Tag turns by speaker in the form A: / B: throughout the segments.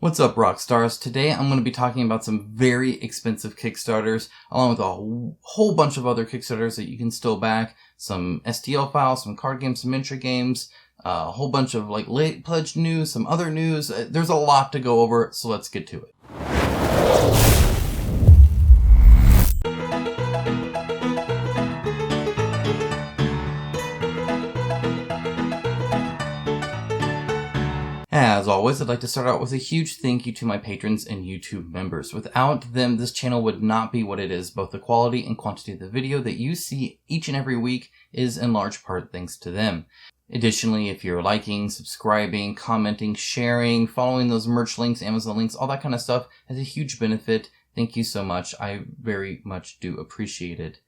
A: What's up, Rockstars? Today I'm going to be talking about some very expensive Kickstarters, along with a whole bunch of other Kickstarters that you can still back, some STL files, some card games, some miniature games, a whole bunch of late pledge news, some other news. There's a lot to go over, so let's get to it. As always, I'd like to start out with a huge thank you to my patrons and YouTube members. Without them, this channel would not be what it is. Both the quality and quantity of the video that you see each and every week is in large part thanks to them. Additionally, if you're liking, subscribing, commenting, sharing, following those merch links, Amazon links, all that kind of stuff has a huge benefit. Thank you so much. I very much do appreciate it.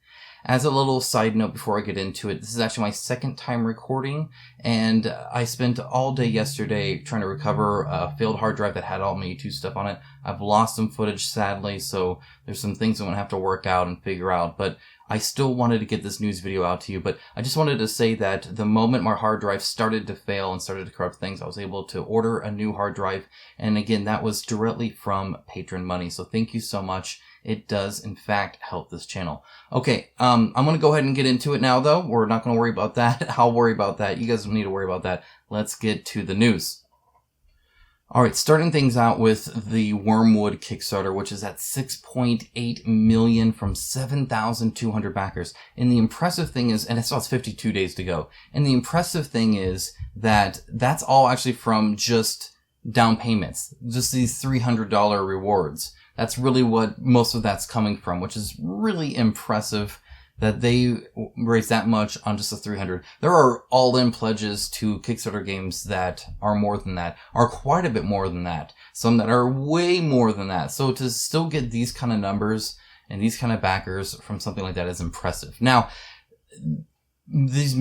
A: As a little side note before I get into it, this is actually my second time recording, and I spent all day yesterday trying to recover a failed hard drive that had all my YouTube stuff on it. I've lost some footage, sadly, so there's some things I'm going to have to work out and figure out, but I still wanted to get this news video out to you. But I just wanted to say that the moment my hard drive started to fail and started to corrupt things, I was able to order a new hard drive, and again, that was directly from patron money, so thank you so much. It does, in fact, help this channel. Okay, I'm going to go ahead and get into it now, though. We're not going to worry about that. I'll worry about that. You guys don't need to worry about that. Let's get to the news. Alright, starting things out with the Wormwood Kickstarter, which is at 6.8 million from 7,200 backers. And the impressive thing is, and it still has 52 days to go. And the impressive thing is that that's all actually from just down payments. Just these $300 rewards. That's really what most of that's coming from, which is really impressive that they raised that much on just the 300. There are all-in pledges to Kickstarter games that are more than that, are quite a bit more than that. Some that are way more than that. So to still get these kind of numbers and these kind of backers from something like that is impressive. Now, these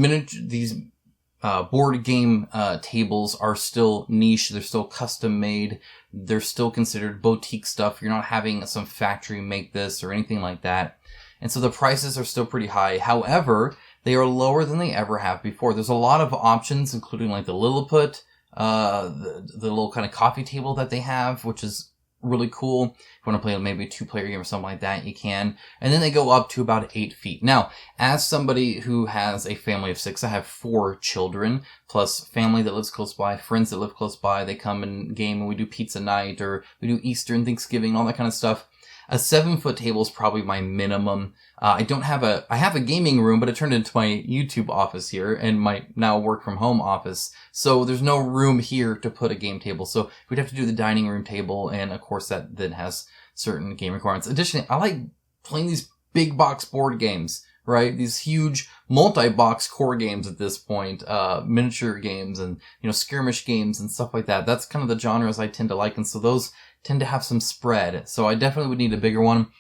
A: board game tables are still niche. They're still custom made. They're still considered boutique stuff. You're not having some factory make this or anything like that. And so the prices are still pretty high. However, they are lower than they ever have before. There's a lot of options, including like the Lilliput, the little kind of coffee table that they have, which is really cool. If you want to play maybe a 2-player game or something like that, you can. And then they go up to about 8 feet. Now, as somebody who has a family of 6, I have 4 children, plus family that lives close by, friends that live close by. They come and game and we do pizza night, or we do Easter and Thanksgiving, all that kind of stuff. A 7-foot table is probably my minimum. I have a gaming room, but it turned into my YouTube office here and my now work from home office. So there's no room here to put a game table. So we'd have to do the dining room table. And of course that then has certain game requirements. Additionally, I like playing these big box board games, right? These huge multi-box core games at this point, miniature games and, skirmish games and stuff like that. That's kind of the genres I tend to like. And so those tend to have some spread. So I definitely would need a bigger one.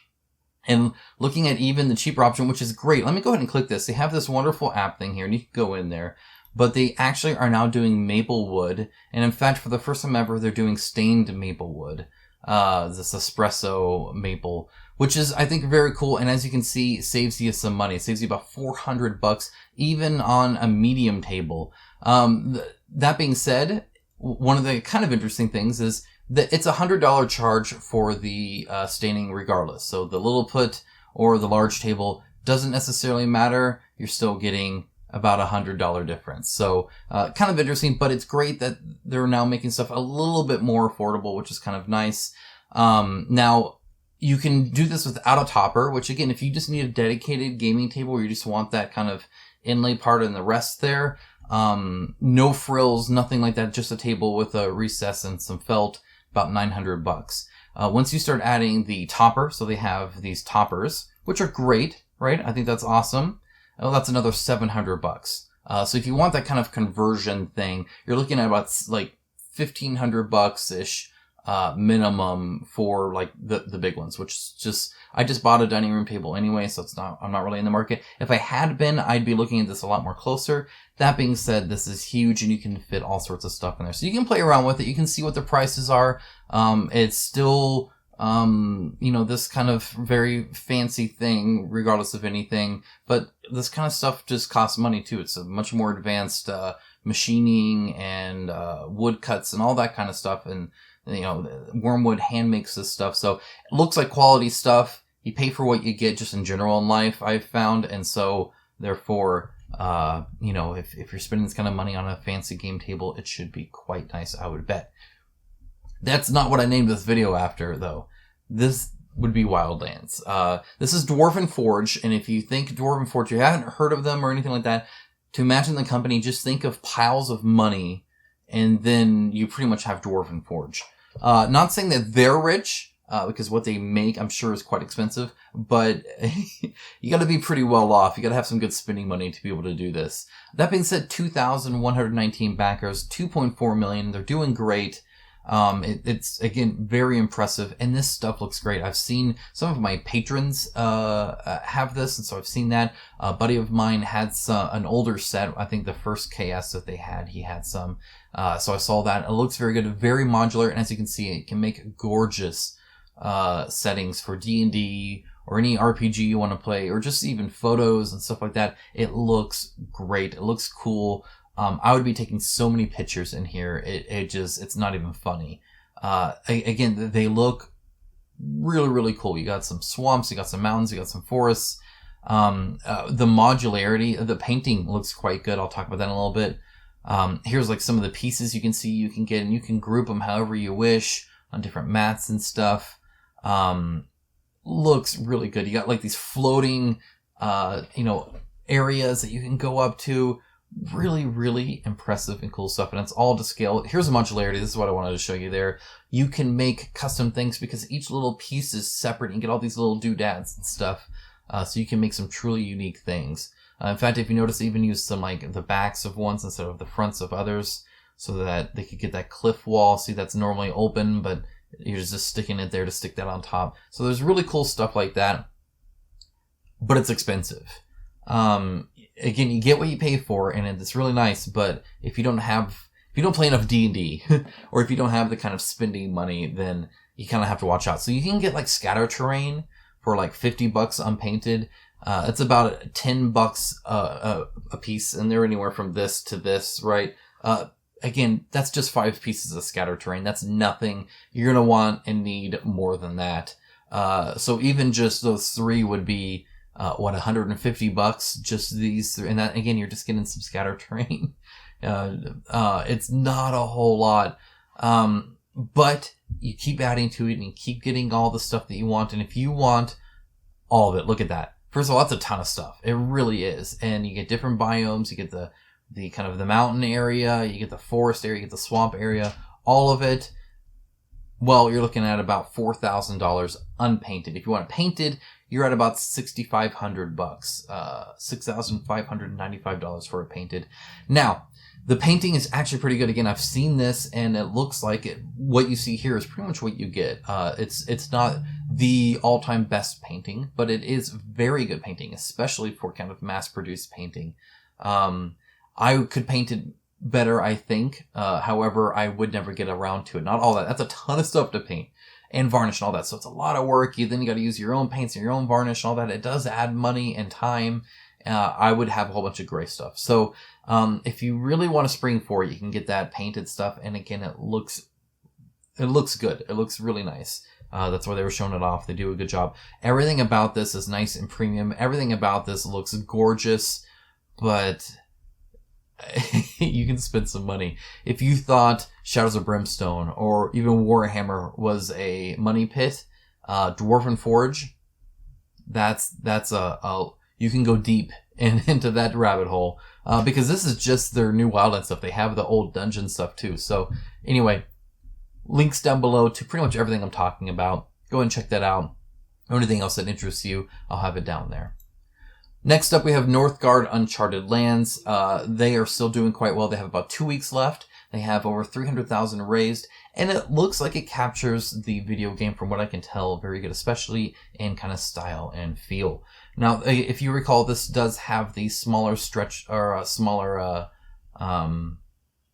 A: And looking at even the cheaper option, which is great. Let me go ahead and click this. They have this wonderful app thing here and you can go in there, but they actually are now doing maple wood. And in fact, for the first time ever, they're doing stained maple wood. This espresso maple, which is, I think, very cool. And as you can see, saves you some money. It saves you about $400 even on a medium table. That being said, one of the kind of interesting things is that it's $100 charge for the staining regardless. So the Lilliput or the large table doesn't necessarily matter. You're still getting about $100 difference. So kind of interesting, but it's great that they're now making stuff a little bit more affordable, which is kind of nice. Now, you can do this without a topper, which again, if you just need a dedicated gaming table or you just want that kind of inlay part and the rest there, no frills, nothing like that, just a table with a recess and some felt, about $900. Once you start adding the topper, so they have these toppers, which are great, right? I think that's awesome. Oh, that's another $700. So if you want that kind of conversion thing, you're looking at about like $1,500-ish minimum for like the big ones, which is just, I just bought a dining room table anyway, so I'm not really in the market. If I had been, I'd be looking at this a lot more closer. That being said, this is huge and you can fit all sorts of stuff in there. So you can play around with it. You can see what the prices are. It's still, this kind of very fancy thing, regardless of anything, but this kind of stuff just costs money too. It's a much more advanced, machining and, wood cuts and all that kind of stuff. And Wormwood hand makes this stuff. So it looks like quality stuff. You pay for what you get just in general in life, I've found. And so therefore, if you're spending this kind of money on a fancy game table, it should be quite nice, I would bet. That's not what I named this video after, though. This would be Wildlands. This is Dwarven Forge, and if you think Dwarven Forge, you haven't heard of them or anything like that, to imagine the company, just think of piles of money, and then you pretty much have Dwarven Forge. Not saying that they're rich, because what they make, I'm sure, is quite expensive, but you gotta be pretty well off. You gotta have some good spending money to be able to do this. That being said, 2,119 backers, 2.4 million. They're doing great. It's again very impressive, and this stuff looks great. I've seen some of my patrons have this, and so I've seen that. A buddy of mine had an older set. I think the first KS that they had, he had some. So I saw that. It looks very good, very modular, and as you can see, it can make gorgeous settings for D&D or any RPG you want to play, or just even photos and stuff like that. It looks great. It looks cool. I would be taking so many pictures in here. It's not even funny. Again, they look really, really cool. You got some swamps, you got some mountains, you got some forests. The modularity of the painting looks quite good. I'll talk about that in a little bit. Here's like some of the pieces you can see you can get, and you can group them however you wish on different mats and stuff. Looks really good. You got like these floating, areas that you can go up to. Really, really impressive and cool stuff, and it's all to scale. Here's the modularity. This is what I wanted to show you there. You can make custom things because each little piece is separate. You get all these little doodads and stuff, so you can make some truly unique things. In fact, if you notice, I even used some like the backs of ones instead of the fronts of others, so that they could get that cliff wall. See, that's normally open, but you're just sticking it there to stick that on top. So there's really cool stuff like that, but it's expensive. Again, you get what you pay for, and it's really nice, but if you don't play enough D&D, or if you don't have the kind of spending money, then you kind of have to watch out. So you can get like scatter terrain for like $50 unpainted. It's about $10 a piece, and they're anywhere from this to this, right? Again, that's just 5 pieces of scatter terrain. That's nothing. You're going to want and need more than that. So even just those 3 would be $150, just these, and that, again, you're just getting some scatter terrain. It's not a whole lot. But you keep adding to it and you keep getting all the stuff that you want. And if you want all of it, look at that. First of all, that's a ton of stuff. It really is. And you get different biomes. You get the kind of the mountain area. You get the forest area. You get the swamp area. All of it. Well, you're looking at about $4,000 unpainted. If you want it painted, you're at about $6,500, $6,595 for it painted. Now, the painting is actually pretty good. Again, I've seen this, and it looks like it. What you see here is pretty much what you get. It's not the all-time best painting, but it is very good painting, especially for kind of mass-produced painting. I could paint it better, I think. However, I would never get around to it. Not all that. That's a ton of stuff to paint. And varnish and all that. So it's a lot of work. Then you got to use your own paints and your own varnish and all that. It does add money and time. I would have a whole bunch of gray stuff. So if you really want to spring for it, you can get that painted stuff. And again, it looks good. It looks really nice. That's why they were showing it off. They do a good job. Everything about this is nice and premium. Everything about this looks gorgeous, but you can spend some money. If you thought Shadows of Brimstone or even Warhammer was a money pit, Dwarven Forge, that's you can go deep into that rabbit hole, because this is just their new Wildlands stuff. They have the old dungeon stuff too. So anyway, links down below to pretty much everything I'm talking about. Go ahead and check that out. Or anything else that interests you, I'll have it down there. Next up, we have Northgard Uncharted Lands. They are still doing quite well. They have about 2 weeks left. They have over 300,000 raised, and it looks like it captures the video game, from what I can tell, very good, especially in kind of style and feel. Now, if you recall, this does have the smaller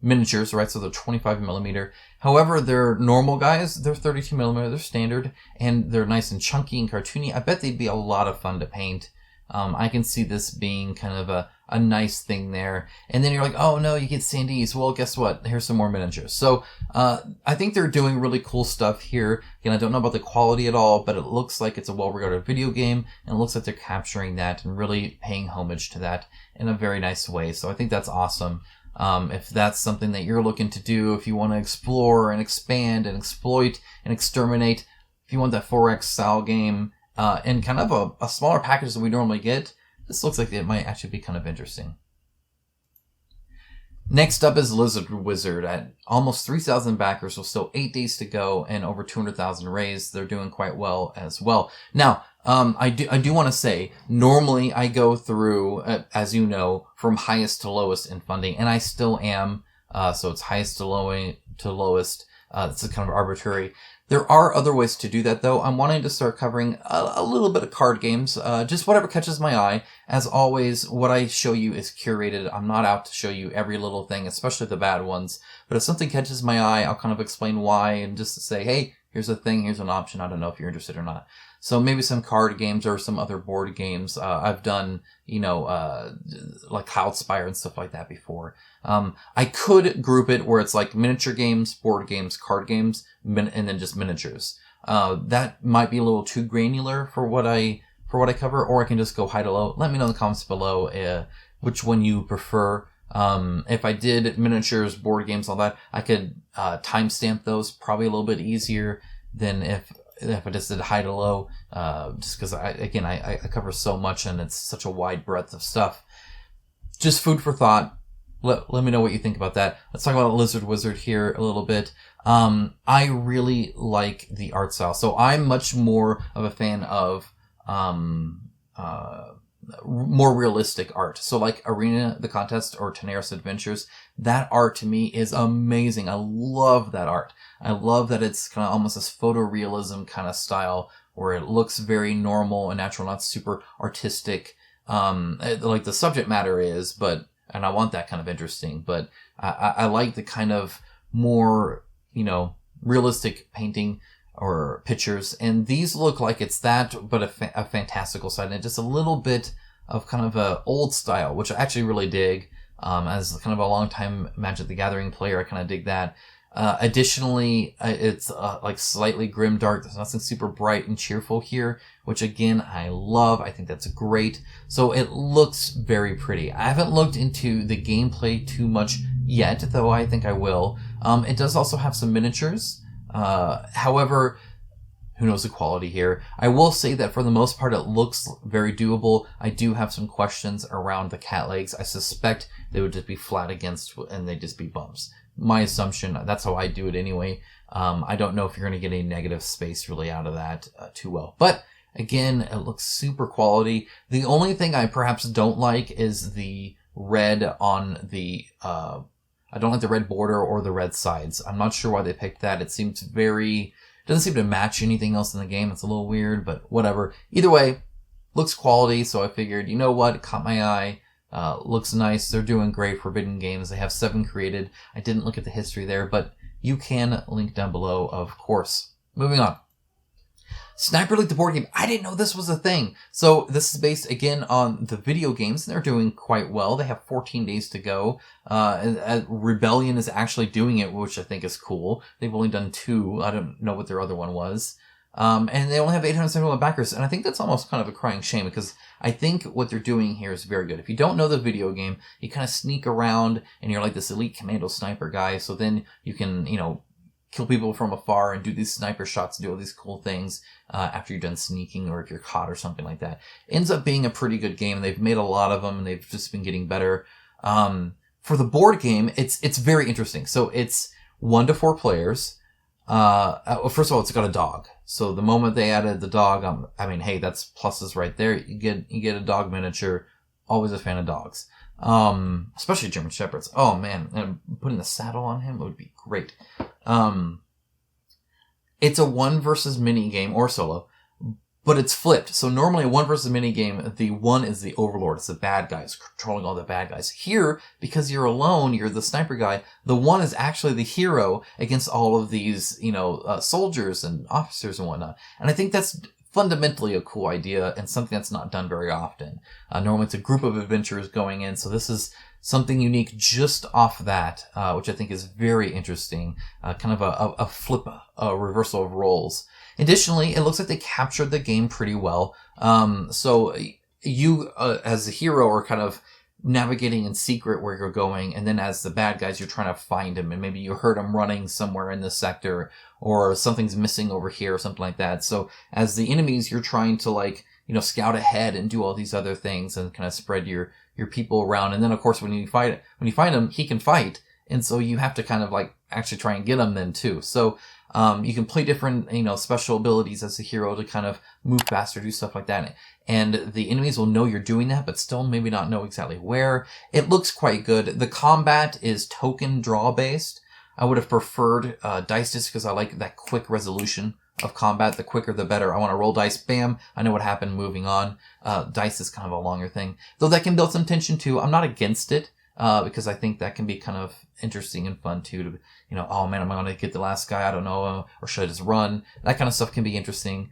A: miniatures, right? So they're 25 millimeter. However, they're normal guys. They're 32 millimeter. They're standard, and they're nice and chunky and cartoony. I bet they'd be a lot of fun to paint. I can see this being kind of a a nice thing there. And then you're like, oh no, you get Sandies. Well, guess what? Here's some more miniatures. So I think they're doing really cool stuff here. Again, I don't know about the quality at all, but it looks like it's a well-regarded video game, and it looks like they're capturing that and really paying homage to that in a very nice way. So I think that's awesome. If that's something that you're looking to do, if you want to explore and expand and exploit and exterminate, if you want that 4X style game, and kind of a smaller package than we normally get, this looks like it might actually be kind of interesting. Next up is Lizard Wizard at almost 3,000 backers, so still 8 days to go and over 200,000 raised. They're doing quite well as well. Now, I do want to say, normally I go through, as you know, from highest to lowest in funding, and I still am. So it's highest to lowest. It's kind of arbitrary. There are other ways to do that, though. I'm wanting to start covering a little bit of card games, just whatever catches my eye. As always, what I show you is curated. I'm not out to show you every little thing, especially the bad ones. But if something catches my eye, I'll kind of explain why and just say, hey, here's a thing, here's an option. I don't know if you're interested or not. So maybe some card games or some other board games. I've done, like Cloudspire and stuff like that before. I could group it where it's like miniature games, board games, card games, and then just miniatures. That might be a little too granular for what I cover, or I can just go high to low. Let me know in the comments below, which one you prefer. If I did miniatures, board games, all that, I could, timestamp those probably a little bit easier than if I just did high to low, just because I cover so much and it's such a wide breadth of stuff. Just food for thought. Let me know what you think about that. Let's talk about Lizard Wizard here a little bit. I really like the art style. So I'm much more of a fan of, more realistic art. So like Arena the Contest or Tenaris Adventures, that art to me is amazing. I love that art. I love that it's kind of almost this photorealism kind of style where it looks very normal and natural, not super artistic, like the subject matter is, and I want that kind of interesting, but I like the kind of more, realistic painting or pictures, and these look like it's that, but a fantastical side, and just a little bit of kind of a old style, which I actually really dig. As kind of a long-time Magic the Gathering player, I kind of dig that. Additionally, it's like slightly grim dark. There's nothing super bright and cheerful here, which again, I love. I think that's great. So it looks very pretty. I haven't looked into the gameplay too much yet, though I think I will. It does also have some miniatures. However, who knows the quality here. I will say that for the most part, it looks very doable. I do have some questions around the cat legs. I suspect they would just be flat against and they'd just be bumps. My assumption, that's how I do it anyway. I don't know if you're going to get any negative space really out of that too well. But again, it looks super quality. The only thing I perhaps don't like is the red on the, I don't like the red border or the red sides. I'm not sure why they picked that. It seems doesn't seem to match anything else in the game. It's a little weird, but whatever. Either way, looks quality, so I figured, you know what, it caught my eye. Looks nice. They're doing great. Forbidden Games. They have 7 created. I didn't look at the history there, but you can link down below, of course. Moving on. Sniper Elite, the board game. I didn't know this was a thing. So this is based, again, on the video games, and they're doing quite well. They have 14 days to go. Rebellion is actually doing it, which I think is cool. They've only done 2. I don't know what their other one was. And they only have 871 backers, and I think that's almost kind of a crying shame, because I think what they're doing here is very good. If you don't know the video game, you kind of sneak around, and you're like this elite commando sniper guy, so then you can, kill people from afar and do these sniper shots, do all these cool things after you're done sneaking, or if you're caught or something like that. Ends up being a pretty good game. They've made a lot of them, and they've just been getting better. For the board game, it's very interesting. So it's 1 to 4 players. First of all, it's got a dog. So the moment they added the dog, hey, that's pluses right there. You get a dog miniature. Always a fan of dogs. Especially German Shepherds. Oh man, and putting the saddle on him would be great. It's a 1 versus mini game or solo, but it's flipped. So normally a 1 versus mini game, the 1 is the overlord. It's the bad guys controlling all the bad guys. Here, because you're alone, you're the sniper guy. The 1 is actually the hero against all of these, soldiers and officers and whatnot. And I think that's fundamentally a cool idea and something that's not done very often. Normally it's a group of adventurers going in, so this is something unique just off that, which I think is very interesting. Kind of a flip, a reversal of roles. Additionally, it looks like they captured the game pretty well. So you, as a hero, are kind of navigating in secret where you're going, and then as the bad guys, you're trying to find him, and maybe you heard him running somewhere in the sector, or something's missing over here, or something like that. So as the enemies, you're trying to, like, you know, scout ahead and do all these other things and kind of spread your people around. And then, of course, when you find him, he can fight. And so you have to kind of, like, actually try and get him then too. So, you can play different, you know, special abilities as a hero to kind of move faster, do stuff like that. And the enemies will know you're doing that, but still maybe not know exactly where. It looks quite good. The combat is token draw based. I would have preferred, dice just because I like that quick resolution of combat. The quicker, the better. I want to roll dice. Bam. I know what happened. Moving on. Dice is kind of a longer thing, though that can build some tension too. I'm not against it. Because I think that can be kind of interesting and fun too, to, you know, oh man, am I going to get the last guy? I don't know. Or should I just run? That kind of stuff can be interesting.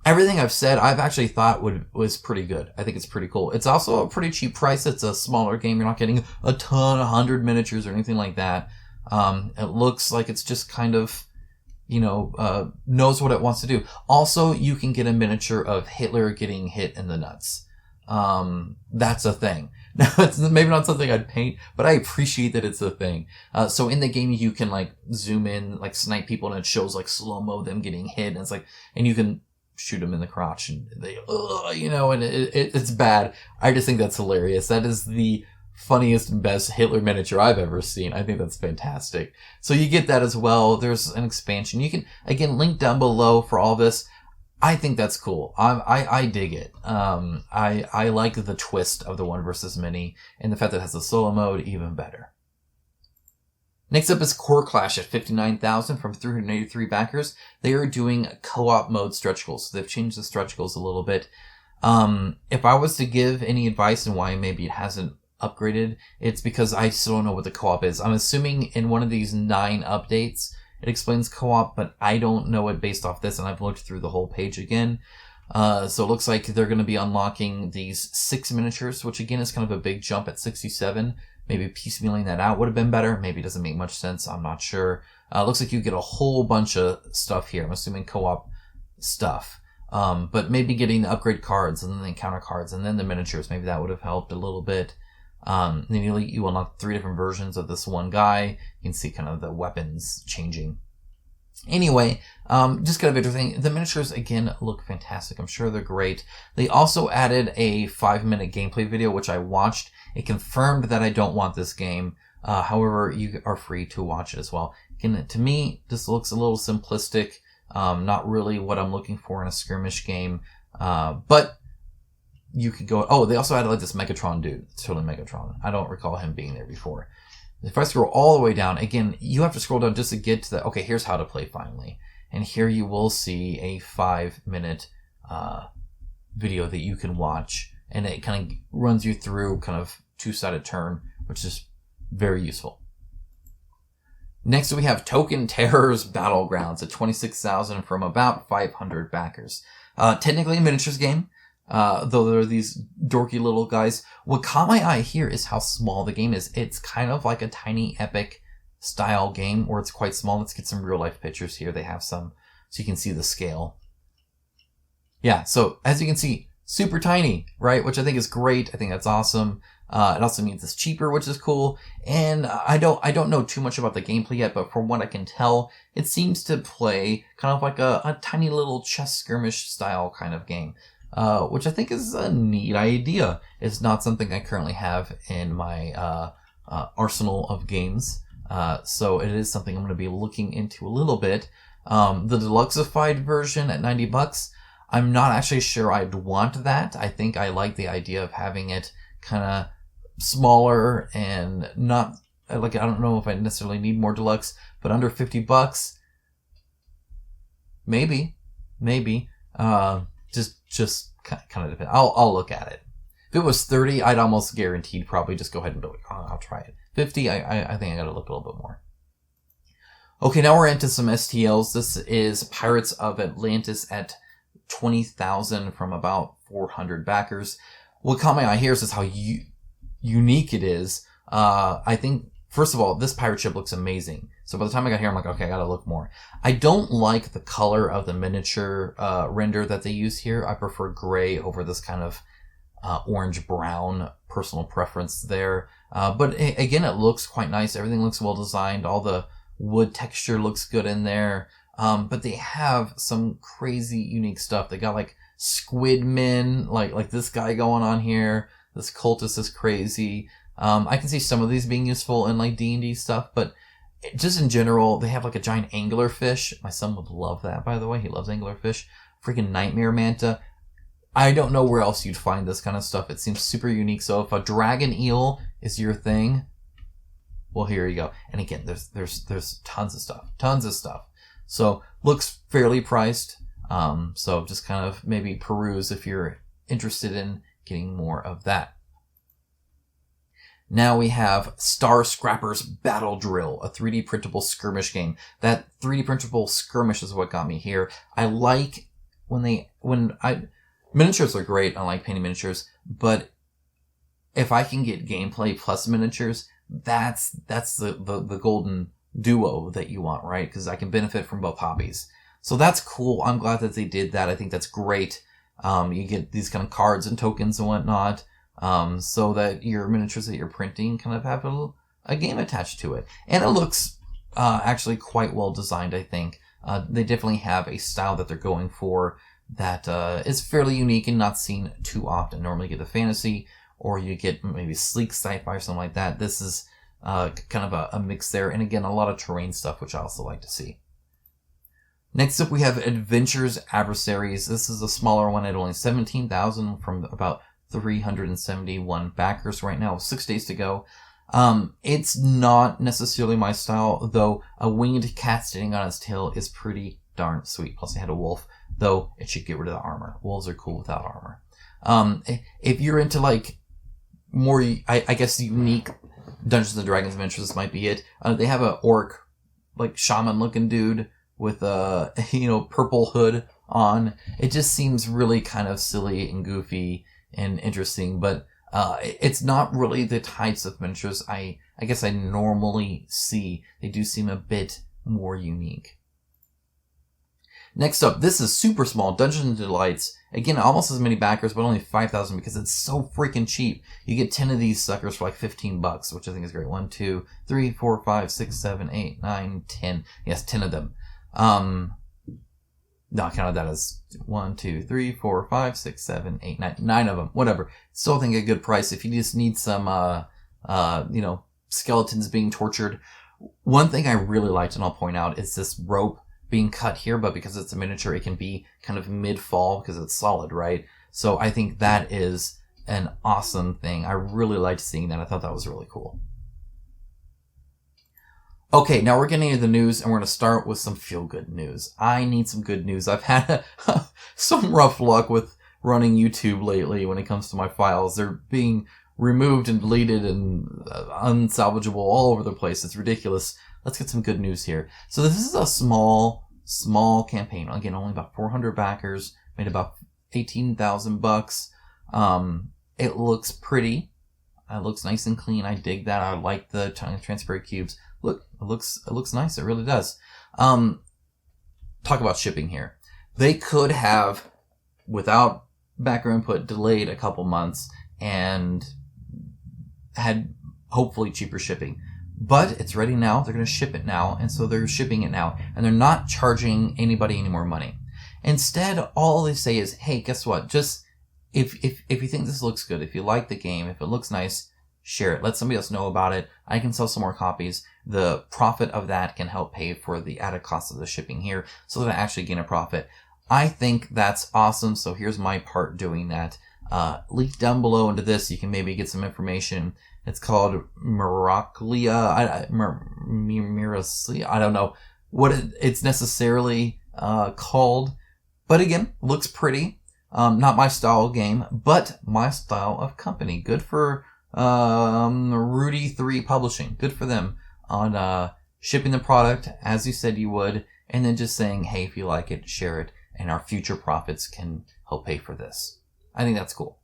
A: Everything I've said, I've actually thought was pretty good. I think it's pretty cool. It's also a pretty cheap price. It's a smaller game. You're not getting a ton, 100 miniatures or anything like that. It looks like it's just kind of, you know, knows what it wants to do. Also, you can get a miniature of Hitler getting hit in the nuts. That's a thing. Now, it's maybe not something I'd paint, but I appreciate that it's a thing. So in the game, you can, like, zoom in, like, snipe people, and it shows, like, slow-mo them getting hit, and it's like, and you can shoot them in the crotch, and they, you know, and it's bad. I just think that's hilarious. That is the funniest and best Hitler miniature I've ever seen. I think that's fantastic. So you get that as well. There's an expansion. You can, again, link down below for all this. I think that's cool. I dig it. I like the twist of the 1 versus many, and the fact that it has a solo mode, even better. Next up is Core Clash at 59,000 from 383 backers. They are doing co-op mode stretch goals. So they've changed the stretch goals a little bit. If I was to give any advice on why maybe it hasn't upgraded, it's because I still don't know what the co-op is. I'm assuming in one of these 9 updates, it explains co-op, but I don't know it based off this, and I've looked through the whole page again. So it looks like they're going to be unlocking these 6 miniatures, which again is kind of a big jump at 67. Maybe piecemealing that out would have been better. Maybe it doesn't make much sense. I'm not sure. Looks like you get a whole bunch of stuff here. I'm assuming co-op stuff. But maybe getting the upgrade cards and then the encounter cards and then the miniatures. Maybe that would have helped a little bit. Then you unlock 3 different versions of this one guy. You can see kind of the weapons changing. Anyway, just kind of interesting. The miniatures, again, look fantastic. I'm sure they're great. They also added a 5-minute gameplay video, which I watched. It confirmed that I don't want this game. However, you are free to watch it as well. Again, to me, this looks a little simplistic. Not really what I'm looking for in a skirmish game. But you could go, oh, they also added like this Megatron dude. It's totally Megatron. I don't recall him being there before. If I scroll all the way down, again, you have to scroll down just to get to the, okay, here's how to play finally. And here you will see a 5-minute video that you can watch. And it kind of runs you through kind of 2-sided turn, which is very useful. Next, we have Token Terrors Battlegrounds at 26,000 from about 500 backers. Technically a miniatures game. Though there are these dorky little guys. What caught my eye here is how small the game is. It's kind of like a tiny epic style game where it's quite small. Let's get some real life pictures here. They have some so you can see the scale. Yeah, so as you can see, super tiny, right? Which I think is great. I think that's awesome. It also means it's cheaper, which is cool. And I don't know too much about the gameplay yet, but from what I can tell, it seems to play kind of like a tiny little chess skirmish style kind of game. Which I think is a neat idea. It's not something I currently have in my arsenal of games. So it is something I'm going to be looking into a little bit. The deluxeified version at $90, I'm not actually sure I'd want that. I think I like the idea of having it kind of smaller and not, like, I don't know if I necessarily need more deluxe, but under $50, maybe. Just kind of depends. I'll look at it. If it was 30, I'd almost guaranteed probably just go ahead and be like, oh, I'll try it. 50, I think I gotta look a little bit more. Okay, now we're into some STLs. This is Pirates of Atlantis at 20,000 from about 400 backers. What caught my eye here is just how unique it is. I think, first of all, this pirate ship looks amazing. So by the time I got here, I'm like, okay, I gotta look more. I don't like the color of the miniature render that they use here. I prefer gray over this kind of orange-brown personal preference there. But again, it looks quite nice. Everything looks well designed. All the wood texture looks good in there. But they have some crazy unique stuff. They got like squid men, like this guy going on here. This cultist is crazy. I can see some of these being useful in like D&D stuff, but just in general, they have like a giant anglerfish. My son would love that, by the way. He loves anglerfish. Freaking nightmare manta. I don't know where else you'd find this kind of stuff. It seems super unique. So if a dragon eel is your thing, well, here you go. And again, there's tons of stuff. So looks fairly priced. So just kind of maybe peruse if you're interested in getting more of that. Now we have Star Scrappers Battle Drill, a 3D printable skirmish game. That 3D printable skirmish is what got me here. I like miniatures are great. I like painting miniatures, but if I can get gameplay plus miniatures, that's the golden duo that you want, right? Because I can benefit from both hobbies. So that's cool. I'm glad that they did that. I think that's great. You get these kind of cards and tokens and whatnot. So that your miniatures that you're printing kind of have a game attached to it. And it looks actually quite well designed, I think. They definitely have a style that they're going for that is fairly unique and not seen too often. Normally you get the fantasy, or you get maybe sleek sci-fi or something like that. This is kind of a mix there. And again, a lot of terrain stuff, which I also like to see. Next up, we have Adventures Adversaries. This is a smaller one at only 17,000 from about 371 backers right now, 6 days to go. It's not necessarily my style, though a winged cat standing on its tail is pretty darn sweet. Plus, I had a wolf, though it should get rid of the armor. Wolves are cool without armor. If you're into like more, I guess, unique Dungeons and Dragons adventures, this might be it. They have a orc, like shaman looking dude with a purple hood on. It just seems really kind of silly and goofy and interesting, but it's not really the types of miniatures I guess I normally see. They do seem a bit more unique. Next up, this is super small, Dungeons and Delights. Again, almost as many backers, but only 5,000 because it's so freaking cheap. You get 10 of these suckers for like $15, which I think is great. 1, 2, 3, 4, 5, 6, 7, 8, 9, 10. Yes, 10 of them. No, I counted that as 1, 2, 3, 4, 5, 6, 7, 8, 9. 9 of them. Whatever. Still think a good price if you just need some, skeletons being tortured. One thing I really liked, and I'll point out, is this rope being cut here, but because it's a miniature, it can be kind of mid-fall because it's solid, right? So I think that is an awesome thing. I really liked seeing that. I thought that was really cool. Okay, now we're getting into the news, and we're going to start with some feel-good news. I need some good news. I've had some rough luck with running YouTube lately when it comes to my files. They're being removed and deleted and unsalvageable all over the place. It's ridiculous. Let's get some good news here. So this is a small campaign. Again, only about 400 backers, made about $18,000. It looks pretty. It looks nice and clean. I dig that. I like the transparent cubes. Look, it looks nice. It really does. Talk about shipping here. They could have, without backer input, delayed a couple months and had hopefully cheaper shipping. But it's ready now. They're going to ship it now. And so they're shipping it now. And they're not charging anybody any more money. Instead, all they say is, hey, guess what? Just if you think this looks good, if you like the game, if it looks nice, share it. Let somebody else know about it. I can sell some more copies. The profit of that can help pay for the added cost of the shipping here so that I actually gain a profit. I think that's awesome. So here's my part doing that. Link down below into this. You can maybe get some information. It's called Miraclia. I don't know what it's necessarily called. But again, looks pretty. Not my style of game, but my style of company. Good for Rudy 3 Publishing. Good for them on shipping the product as you said you would, and then just saying, hey, if you like it, share it, and our future profits can help pay for this. I think that's cool.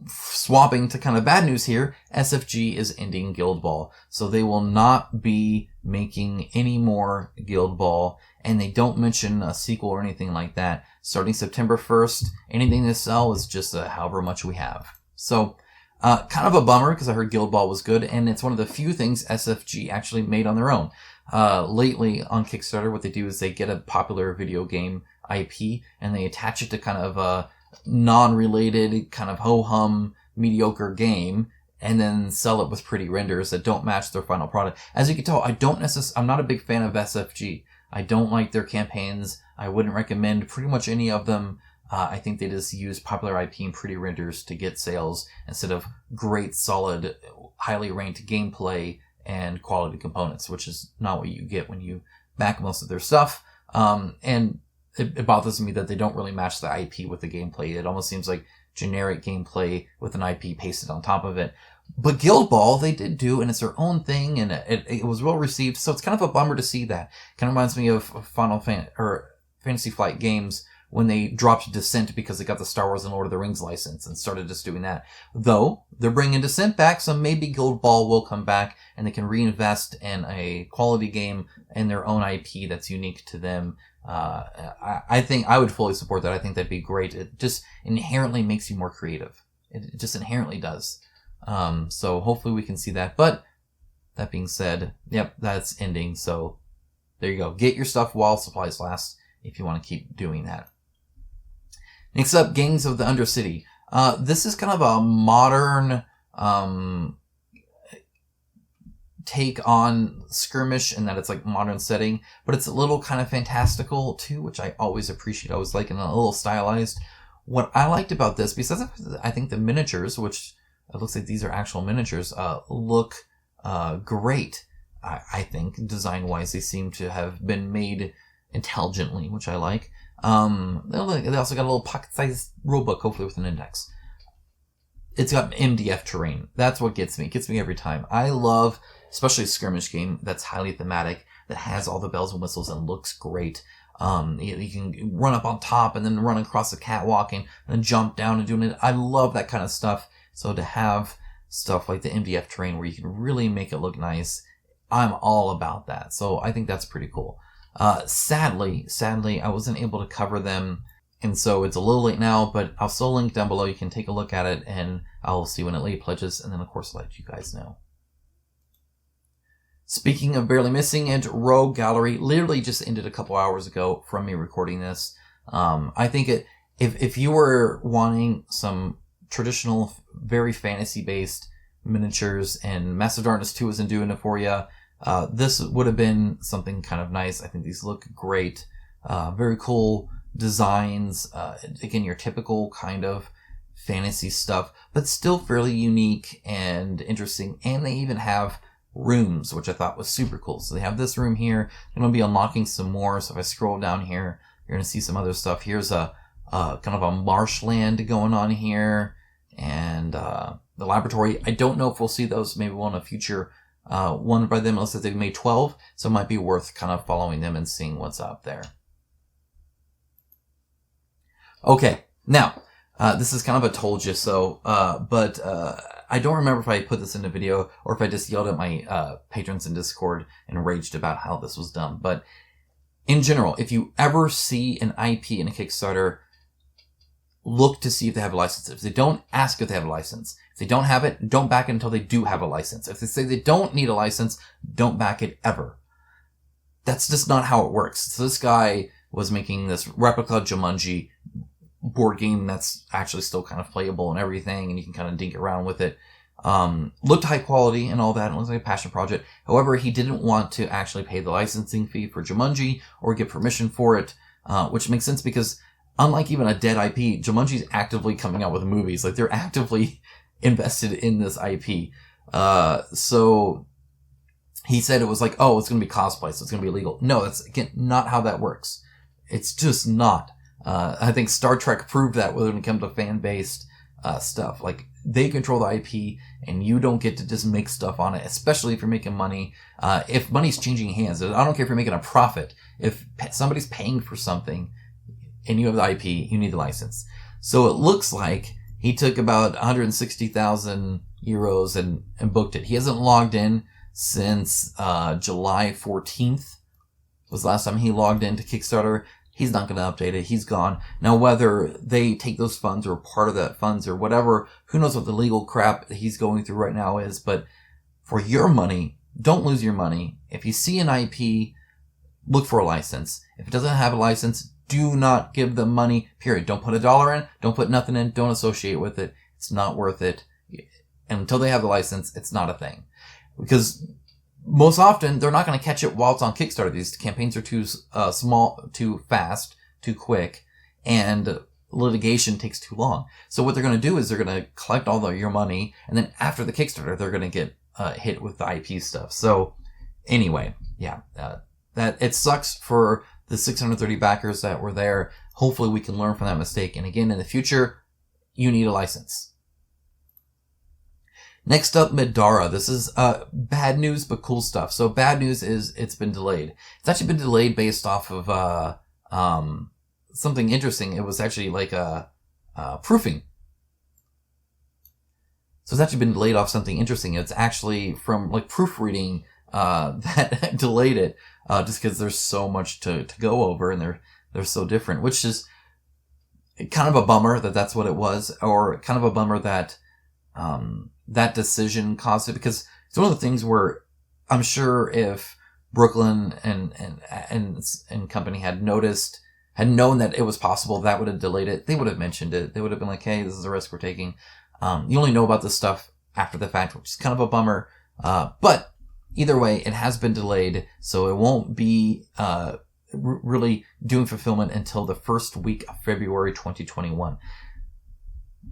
A: Swapping to kind of bad news here, SFG is ending Guild Ball. So they will not be making any more Guild Ball, and they don't mention a sequel or anything like that. Starting September 1st, anything they sell is just however much we have. So, kind of a bummer because I heard Guild Ball was good, and it's one of the few things SFG actually made on their own. Lately on Kickstarter, what they do is they get a popular video game IP and they attach it to kind of a non-related, kind of ho-hum, mediocre game, and then sell it with pretty renders that don't match their final product. As you can tell, I'm not a big fan of SFG. I don't like their campaigns. I wouldn't recommend pretty much any of them. I think they just use popular IP and pretty renders to get sales instead of great, solid, highly ranked gameplay and quality components, which is not what you get when you back most of their stuff. And it bothers me that they don't really match the IP with the gameplay. It almost seems like generic gameplay with an IP pasted on top of it. But Guild Ball, they did do, and it's their own thing, and it was well received. So it's kind of a bummer to see that. Kind of reminds me of Fantasy Flight Games when they dropped Descent because they got the Star Wars and Lord of the Rings license and started just doing that. Though they're bringing Descent back, so maybe Guild Ball will come back and they can reinvest in a quality game and their own IP that's unique to them. I think I would fully support that. I think that'd be great. It just inherently makes you more creative. It just inherently does. So hopefully we can see that. But that being said, yep, that's ending. So there you go. Get your stuff while supplies last if you want to keep doing that. Next up, Gangs of the Undercity. This is kind of a modern take on Skirmish in that it's like modern setting, but it's a little kind of fantastical too, which I always appreciate. I always like it, a little stylized. What I liked about this, besides I think the miniatures, which it looks like these are actual miniatures, look great. I think design-wise they seem to have been made intelligently, which I like. They also got a little pocket-sized rulebook, hopefully with an index. It's got MDF terrain. That's what gets me. It gets me every time. I love, especially a skirmish game that's highly thematic, that has all the bells and whistles and looks great. You can run up on top and then run across the catwalk and then jump down and doing it. I love that kind of stuff. So to have stuff like the MDF terrain where you can really make it look nice, I'm all about that. So I think that's pretty cool. Sadly, I wasn't able to cover them, and so it's a little late now, but I'll still link down below. You can take a look at it, and I'll see when it late pledges, and then of course let you guys know. Speaking of barely missing, and Rogue Gallery literally just ended a couple hours ago from me recording this. I think if you were wanting some traditional, very fantasy-based miniatures, and Master Darkness 2 isn't doing it for you, this would have been something kind of nice. I think these look great. Very cool designs. Again, your typical kind of fantasy stuff, but still fairly unique and interesting. And they even have rooms, which I thought was super cool. So they have this room here. I'm going to be unlocking some more. So if I scroll down here, you're going to see some other stuff. Here's a kind of a marshland going on here. And the laboratory. I don't know if we'll see those. Maybe we'll in a future one by them. It looks like they've made 12, so it might be worth kind of following them and seeing what's up there. Okay, now this is kind of a told you so, but I don't remember if I put this in a video or if I just yelled at my patrons in Discord and raged about how this was done. But in general, if you ever see an IP in a Kickstarter, look to see if they have a license. If they don't, ask if they have a license. If they don't have it, don't back it until they do have a license. If they say they don't need a license, don't back it ever. That's just not how it works. So this guy was making this replica Jumanji board game that's actually still kind of playable and everything, and you can kind of dink around with it. Looked high quality and all that, and it looks like a passion project. However, he didn't want to actually pay the licensing fee for Jumanji or get permission for it, which makes sense because unlike even a dead IP, Jumanji's actively coming out with movies. Like, they're actively invested in this IP. So he said it was like, oh, it's going to be cosplay, so it's going to be illegal. No, that's, again, not how that works. It's just not. I think Star Trek proved that when it comes to fan-based stuff. Like, they control the IP, and you don't get to just make stuff on it, especially if you're making money. If money's changing hands, I don't care if you're making a profit. If somebody's paying for something and you have the IP, you need the license. So it looks like he took about 160,000 euros and booked it. He hasn't logged in since July 14th was the last time he logged into Kickstarter. He's not going to update it. He's gone. Now, whether they take those funds or part of that funds or whatever, who knows what the legal crap that he's going through right now is. But for your money, don't lose your money. If you see an IP, look for a license. If it doesn't have a license, do not give them money, period. Don't put $1 in. Don't put nothing in. Don't associate with it. It's not worth it. And until they have the license, it's not a thing. Because most often, they're not going to catch it while it's on Kickstarter. These campaigns are too small, too fast, too quick, and litigation takes too long. So what they're going to do is they're going to collect all your money, and then after the Kickstarter, they're going to get hit with the IP stuff. So anyway, yeah, that it sucks for the 630 backers that were there. Hopefully, we can learn from that mistake. And again, in the future, you need a license. Next up, Midara. This is bad news, but cool stuff. So bad news is it's been delayed. It's actually been delayed based off of something interesting. It was actually like proofing. So it's actually been delayed off something interesting. It's actually from like proofreading that delayed it just because there's so much to go over and they're so different, which is kind of a bummer that that's what it was, or kind of a bummer that that decision caused it, because it's one of the things where I'm sure if Brooklyn and company had known that it was possible, that would have delayed it. They would have mentioned it. They would have been like, hey, this is a risk we're taking. You only know about this stuff after the fact, which is kind of a bummer. But either way, it has been delayed, so it won't be really doing fulfillment until the first week of February 2021.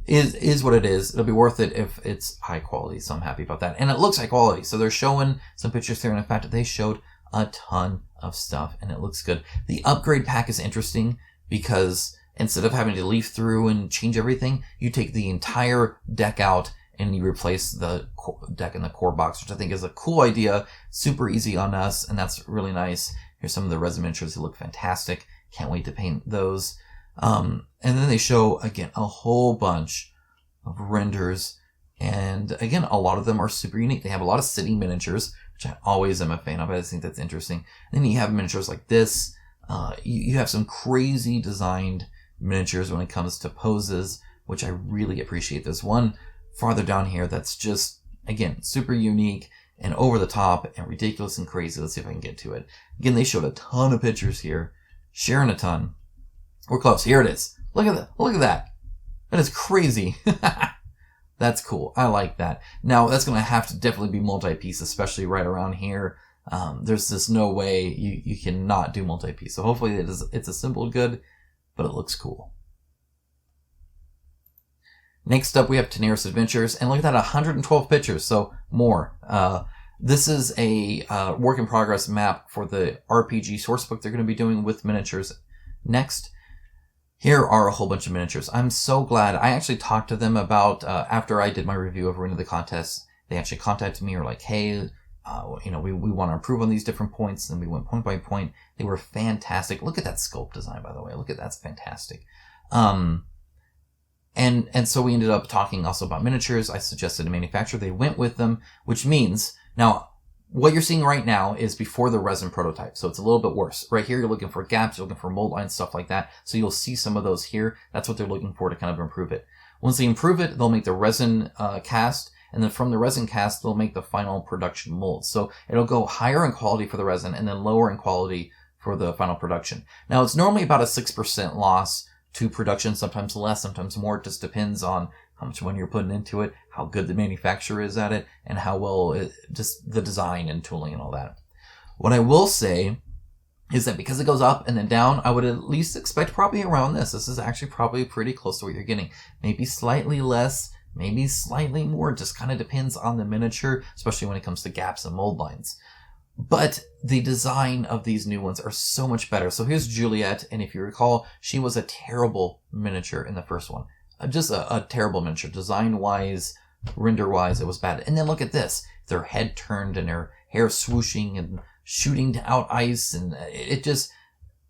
A: Is what it is. It'll be worth it if it's high quality, so I'm happy about that. And it looks high quality, so they're showing some pictures there, and in fact, they showed a ton of stuff, and it looks good. The upgrade pack is interesting because instead of having to leaf through and change everything, you take the entire deck out and you replace the deck in the core box, which I think is a cool idea. Super easy on us, and that's really nice. Here's some of the resin miniatures that look fantastic. Can't wait to paint those. And then they show, again, a whole bunch of renders. And again, a lot of them are super unique. They have a lot of city miniatures, which I always am a fan of. I just think that's interesting. And then you have miniatures like this. You have some crazy designed miniatures when it comes to poses, which I really appreciate. There's one farther down here that's just, again, super unique and over the top and ridiculous and crazy. Let's see if I can get to it. Again, they showed a ton of pictures here, sharing a ton. We're close. Here it is. Look at that. Look at that. That is crazy. That's cool. I like that. Now, that's going to have to definitely be multi-piece, especially right around here. There's just no way you cannot do multi-piece. So hopefully it's assembled good, but it looks cool. Next up, we have Tenaris Adventures, and look at that, 112 pictures, so more. This is a work in progress map for the RPG sourcebook they're going to be doing with miniatures next. Here are a whole bunch of miniatures. I'm so glad. I actually talked to them about, after I did my review of Arena of the Contest, they actually contacted me, or like, hey, we want to improve on these different points, and we went point by point. They were fantastic. Look at that sculpt design, by the way. Look at that's fantastic. And so we ended up talking also about miniatures. I suggested a manufacturer. They went with them, which means, now, what you're seeing right now is before the resin prototype, so it's a little bit worse. Right here, you're looking for gaps, you're looking for mold lines, stuff like that. So you'll see some of those here. That's what they're looking for to kind of improve it. Once they improve it, they'll make the resin cast, and then from the resin cast, they'll make the final production mold. So it'll go higher in quality for the resin, and then lower in quality for the final production. Now, it's normally about a 6% loss to production, sometimes less, sometimes more. It just depends on how much money you're putting into it, how good the manufacturer is at it, and how well just the design and tooling and all that. What I will say is that because it goes up and then down, I would at least expect probably around this. This is actually probably pretty close to what you're getting. Maybe slightly less, maybe slightly more. It just kind of depends on the miniature, especially when it comes to gaps and mold lines. But the design of these new ones are so much better. So here's Juliet, and if you recall, she was a terrible miniature in the first one. just a terrible miniature. Design-wise, render-wise, it was bad. And then look at this. Their head turned and their hair swooshing and shooting out ice. And it just,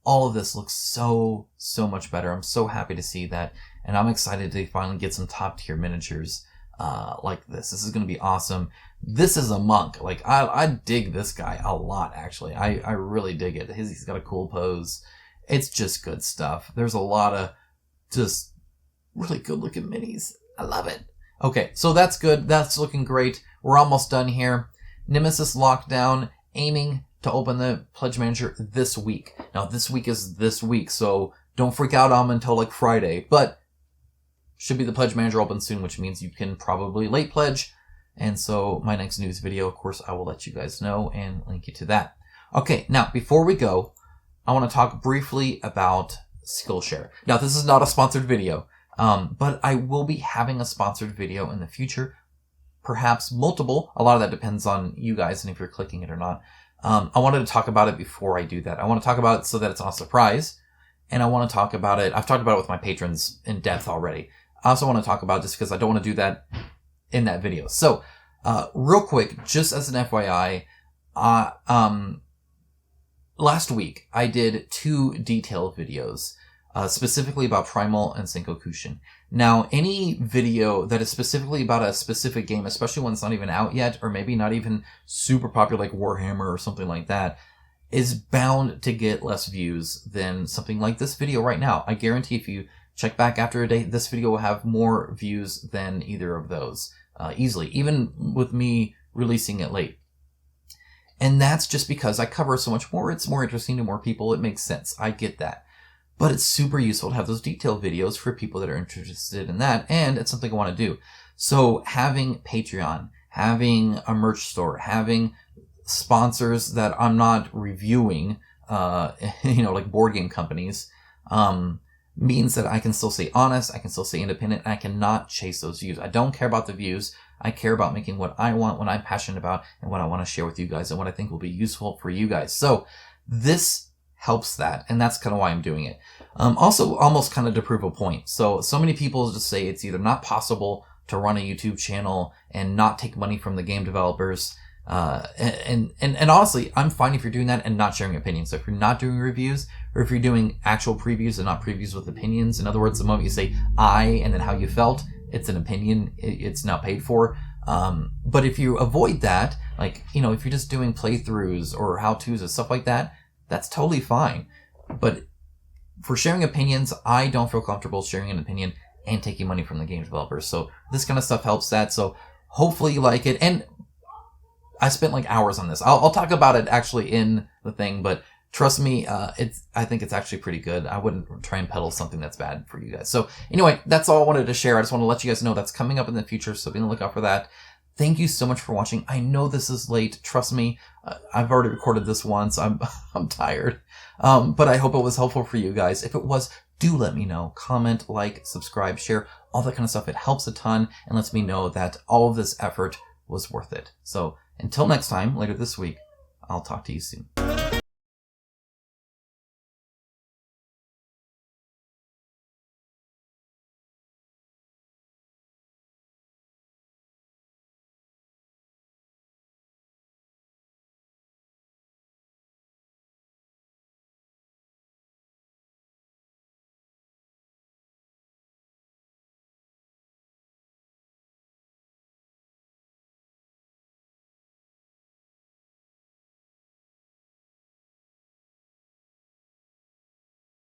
A: all of this looks so much better. I'm so happy to see that. And I'm excited to finally get some top-tier miniatures like this. This is going to be awesome. This is a monk. Like, I dig this guy a lot, actually. I really dig it. He's got a cool pose. It's just good stuff. There's a lot of just really good looking minis. I love it. Okay, so that's good. That's looking great. We're almost done here. Nemesis Lockdown, aiming to open the Pledge Manager this week. Now, this week is this week, so don't freak out on them until like Friday. But should be the Pledge Manager open soon, which means you can probably late pledge. And so my next news video, of course, I will let you guys know and link you to that. Okay, now, before we go, I want to talk briefly about Skillshare. Now, this is not a sponsored video, but I will be having a sponsored video in the future, perhaps multiple. A lot of that depends on you guys and if you're clicking it or not. I wanted to talk about it before I do that. I want to talk about it so that it's not a surprise, and I want to talk about it. I've talked about it with my patrons in depth already. I also want to talk about it just because I don't want to do that in that video. So, real quick, just as an FYI, last week I did 2 detailed videos, specifically about Primal and Senkokushin. Now, any video that is specifically about a specific game, especially when it's not even out yet, or maybe not even super popular like Warhammer or something like that, is bound to get less views than something like this video right now. I guarantee if you check back after a day, this video will have more views than either of those, easily, even with me releasing it late. And that's just because I cover so much more. It's more interesting to more people. It makes sense. I get that. But it's super useful to have those detailed videos for people that are interested in that, and it's something I want to do. So having Patreon, having a merch store, having sponsors that I'm not reviewing, like board game companies, means that I can still stay honest, I can still stay independent, and I cannot chase those views. I don't care about the views. I care about making what I want, what I'm passionate about, and what I want to share with you guys, and what I think will be useful for you guys. So this helps that, and that's kind of why I'm doing it. Also, almost kind of to prove a point. So many people just say it's either not possible to run a YouTube channel and not take money from the game developers. And honestly, I'm fine if you're doing that and not sharing opinions. So if you're not doing reviews, or if you're doing actual previews and not previews with opinions, in other words, the moment you say I and then how you felt, it's an opinion, it's not paid for. But if you avoid that, like, if you're just doing playthroughs or how-tos and stuff like that, that's totally fine. But for sharing opinions, I don't feel comfortable sharing an opinion and taking money from the game developers. So this kind of stuff helps that. So hopefully you like it. And I spent like hours on this. I'll talk about it actually in the thing, but trust me, I think it's actually pretty good. I wouldn't try and peddle something that's bad for you guys. So anyway, that's all I wanted to share. I just want to let you guys know that's coming up in the future, so be on the lookout for that. Thank you so much for watching. I know this is late. Trust me, I've already recorded this once. I'm tired. But I hope it was helpful for you guys. If it was, do let me know. Comment, like, subscribe, share, all that kind of stuff. It helps a ton and lets me know that all of this effort was worth it. So until next time, later this week, I'll talk to you soon.